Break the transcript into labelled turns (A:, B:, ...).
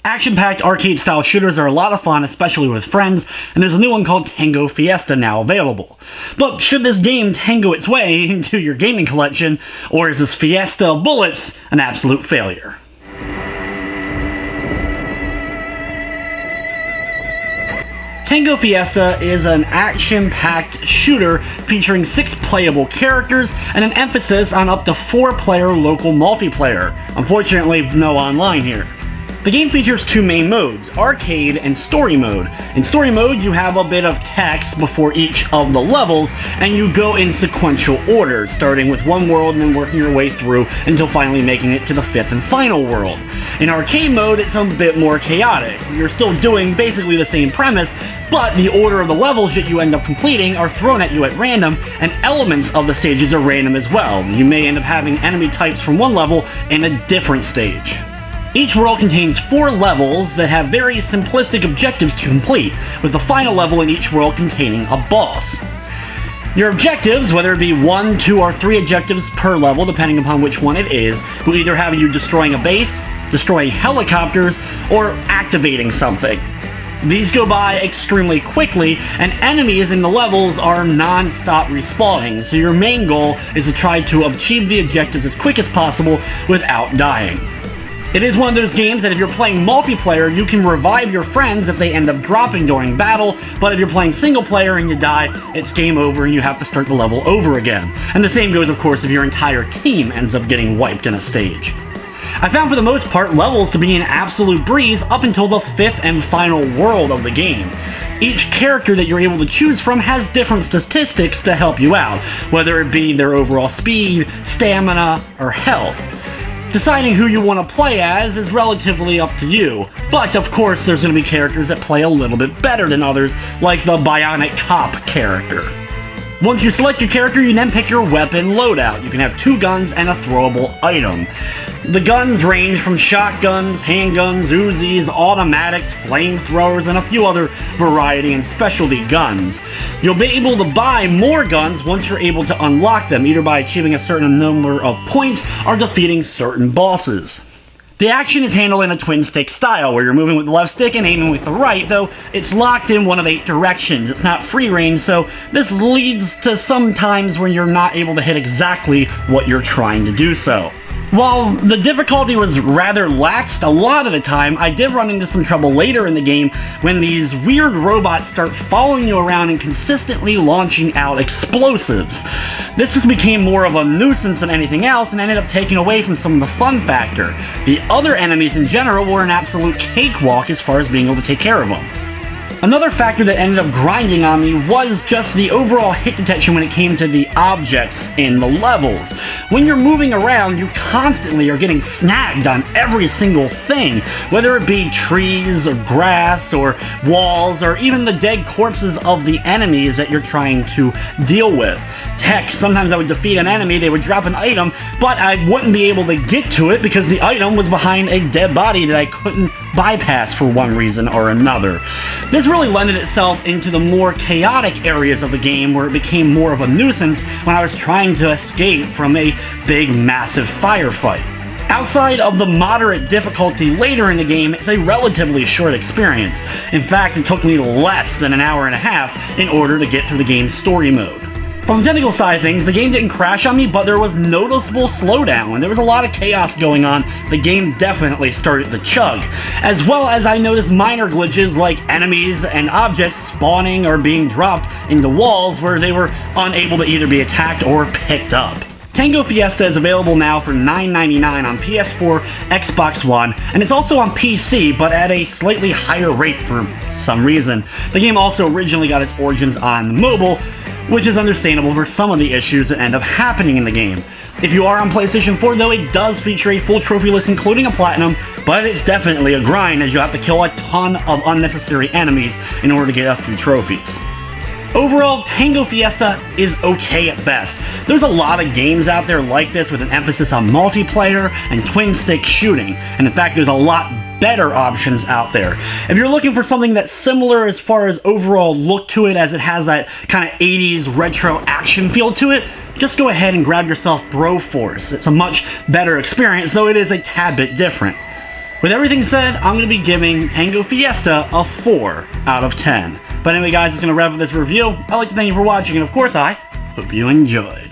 A: Action-packed arcade-style shooters are a lot of fun, especially with friends, and there's a new one called Tango Fiesta now available. But should this game tango its way into your gaming collection, or is this Fiesta of bullets an absolute failure? Tango Fiesta is an action-packed shooter featuring 6 playable characters and an emphasis on up to 4-player local multiplayer. Unfortunately, no online here. The game features 2 main modes, arcade and story mode. In story mode, you have a bit of text before each of the levels, and you go in sequential order, starting with one world and then working your way through until finally making it to the 5th and final world. In arcade mode, it's a bit more chaotic. You're still doing basically the same premise, but the order of the levels that you end up completing are thrown at you at random, and elements of the stages are random as well. You may end up having enemy types from one level in a different stage. Each world contains 4 levels that have very simplistic objectives to complete, with the final level in each world containing a boss. Your objectives, whether it be 1, 2, or 3 objectives per level, depending upon which one it is, will either have you destroying a base, destroying helicopters, or activating something. These go by extremely quickly, and enemies in the levels are non-stop respawning, so your main goal is to try to achieve the objectives as quick as possible without dying. It is one of those games that if you're playing multiplayer, you can revive your friends if they end up dropping during battle, but if you're playing single player and you die, it's game over and you have to start the level over again. And the same goes, of course, if your entire team ends up getting wiped in a stage. I found for the most part levels to be an absolute breeze up until the 5th and final world of the game. Each character that you're able to choose from has different statistics to help you out, whether it be their overall speed, stamina, or health. Deciding who you want to play as is relatively up to you, but of course there's going to be characters that play a little bit better than others, like the Bionic Cop character. Once you select your character, you then pick your weapon loadout. You can have 2 guns and a throwable item. The guns range from shotguns, handguns, Uzis, automatics, flamethrowers, and a few other variety and specialty guns. You'll be able to buy more guns once you're able to unlock them, either by achieving a certain number of points or defeating certain bosses. The action is handled in a twin-stick style, where you're moving with the left stick and aiming with the right, though it's locked in one of 8 directions. It's not free range, so this leads to some times when you're not able to hit exactly what you're trying to do so. While the difficulty was rather lax a lot of the time, I did run into some trouble later in the game when these weird robots start following you around and consistently launching out explosives. This just became more of a nuisance than anything else and ended up taking away from some of the fun factor. The other enemies in general were an absolute cakewalk as far as being able to take care of them. Another factor that ended up grinding on me was just the overall hit detection when it came to the objects in the levels. When you're moving around, you constantly are getting snagged on every single thing, whether it be trees or grass or walls or even the dead corpses of the enemies that you're trying to deal with. Heck, sometimes I would defeat an enemy, they would drop an item, but I wouldn't be able to get to it because the item was behind a dead body that I couldn't bypass for one reason or another. This really lended itself into the more chaotic areas of the game where it became more of a nuisance when I was trying to escape from a big, massive firefight. Outside of the moderate difficulty later in the game, it's a relatively short experience. In fact, it took me less than an hour and a half in order to get through the game's story mode. From the technical side of things, the game didn't crash on me, but there was noticeable slowdown. When there was a lot of chaos going on, the game definitely started to chug. As well as I noticed minor glitches like enemies and objects spawning or being dropped into walls where they were unable to either be attacked or picked up. Tango Fiesta is available now for $9.99 on PS4, Xbox One, and it's also on PC, but at a slightly higher rate for some reason. The game also originally got its origins on mobile, which is understandable for some of the issues that end up happening in the game. If you are on PlayStation 4 though, it does feature a full trophy list including a platinum, but it's definitely a grind as you have to kill a ton of unnecessary enemies in order to get a few trophies. Overall, Tango Fiesta is okay at best. There's a lot of games out there like this with an emphasis on multiplayer and twin-stick shooting, and in fact there's a lot better options out there. If you're looking for something that's similar as far as overall look to it, as it has that kind of 80s retro action feel to it, just go ahead and grab yourself Broforce. It's a much better experience, though it is a tad bit different. With everything said, I'm going to be giving Tango Fiesta a 4 out of 10. But anyway guys, it's going to wrap up this review. I'd like to thank you for watching, and of course I hope you enjoyed.